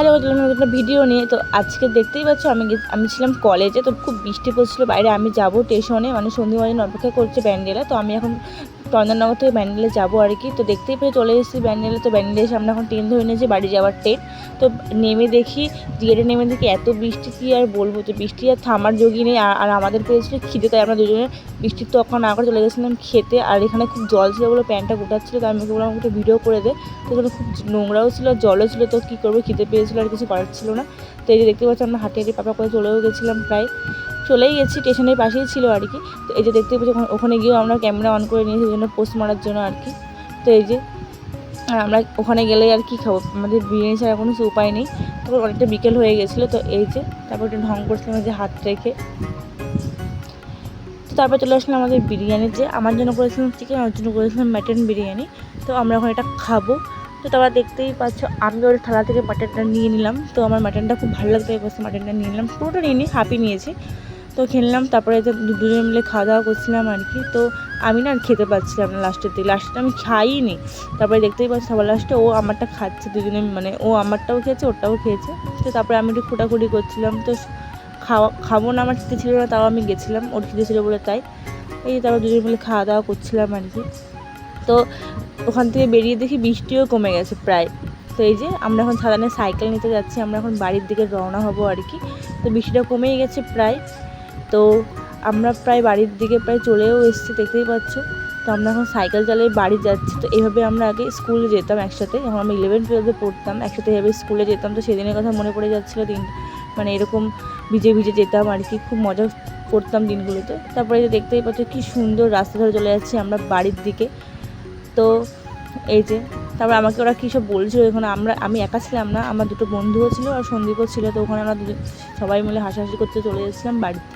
Hello, একটা video নিয়ে। তো আজকে দেখতেই পাচ্ছ আমি ছিলাম কলেজে। তো খুব বৃষ্টি পড়ছিল বাইরে। আমি যাব স্টেশনে, মানে সন্ধ্যেবেলা অপেক্ষা করছে ব্যান্ডেলে। তো আমি এখন চন্দননগর থেকে ব্যান্ডেলে যাবো আর কি। তো দেখতেই পেয়ে চলে এসেছি ব্যান্ডেলে। তো ব্যান্ডেলে এসে আমরা এখন ট্রেন ধরে নিয়েছি, বাড়ি যাওয়ার ট্রেন। তো নেমে দেখি, গেটে নেমে দেখি এত বৃষ্টি, কী আর বলবো। তো বৃষ্টি আর থামার যোগই নেই। আর আমাদের পেয়েছিল খিদে, তাই আমরা দুজনে বৃষ্টির তো অক্ষণ না করে চলে গেছিলাম খেতে। আর এখানে খুব জল ছিল বলে প্যান্টটা গোটাচ্ছিলো। তো আমি বললাম একটা ভিডিও করে দে। তো এখানে খুব নোংরাও ছিল, জলও ছিল। তো কী করবো, খিদে পেয়েছিলো আর কিছু করার ছিল না। তো এই যে দেখতে পাচ্ছি আমরা হাঁটি হাঁটি পাপা করে চলেও গেছিলাম, প্রায় চলেই গেছি, স্টেশনের পাশেই ছিল আর কি। তো এই যে দেখতে পাচ্ছি ওখানে গিয়েও আমরা ক্যামেরা অন করে নিয়েছি, ওই জন্য পোস্ট মারার জন্য আর কি। তো এই যে আমরা ওখানে গেলে আর কি খাবো, আমাদের বিরিয়ানি ছাড়া কোনো উপায় নেই। তারপর অনেকটা বিকেল হয়ে গেছিলো। তো এই যে তারপর একটু ঢং করছিলাম যে হাত রেখে। তো তারপর চলে আসলাম আমাদের বিরিয়ানি, যে আমার জন্য করেছিলাম চিকেন, আমার জন্য করেছিলাম মাটন বিরিয়ানি। তো আমরা এখন এটা খাবো। তো তারপর দেখতেই পাচ্ছ আমি ওর থালা থেকে মাটনটা নিয়ে নিলাম। তো আমার মাটনটা খুব ভালো লাগতো, এই বসে মাটনটা নিয়ে নিলাম, পুরোটা নিয়ে নিই, হাফই নিয়েছি। তো খেললাম, তারপরে যে দুজনে মিলে খাওয়া দাওয়া করছিলাম আর কি। তো আমি না আর খেতে পারছিলাম না লাস্টের দিকে, লাস্টে আমি খাইনি। তারপরে দেখতেই পাচ্ছি সবার লাস্টে ও আমারটা খাচ্ছে, দুজনে মানে ও আমারটাও খেয়েছে, ওরটাও খেয়েছে। তো তারপরে আমি একটু খোটাখুটি করছিলাম। তো খাবো না, আমার খিদে ছিল না, তাও আমি গেছিলাম, ওর খিদে ছিল বলে তাই। এই তারপর দুজনে মিলে খাওয়া দাওয়া করছিলাম আর কি। তো ওখান থেকে বেরিয়ে দেখি বৃষ্টিও কমে গেছে প্রায়। তো এই যে আমরা এখন সাধারণ সাইকেল নিতে যাচ্ছি, আমরা এখন বাড়ির দিকে রওনা হব আর কি। তো বৃষ্টিটা কমেই গেছে প্রায়। তো আমরা প্রায় বাড়ির দিকে প্রায় চলেও এসেছি, দেখতেই পাচ্ছ। তো আমরা এখন সাইকেল চালিয়ে বাড়ি যাচ্ছি। তো এইভাবে আমরা আগে স্কুলে যেতাম একসাথে, যখন আমরা 11-12 পড়তাম একসাথে, এভাবে স্কুলে যেতাম। তো সেদিনের কথা মনে পড়ে যাচ্ছিলো, দিন মানে এরকম ভিজে ভিজে যেতাম আর কি, খুব মজা করতাম দিনগুলোতে। তারপরে যে দেখতেই পাচ্ছ কী সুন্দর রাস্তা ধরে চলে যাচ্ছি আমরা বাড়ির দিকে। তো এই যে তারপর আমাকে ওরা কী সব বলছিল, এখানে আমি একা ছিলাম না, আমার দুটো বন্ধুও ছিল আর সন্দীপও ছিল। তো ওখানে আমরা সবাই মিলে হাসাহাসি করতে চলে এসেছিলাম বাড়িতে।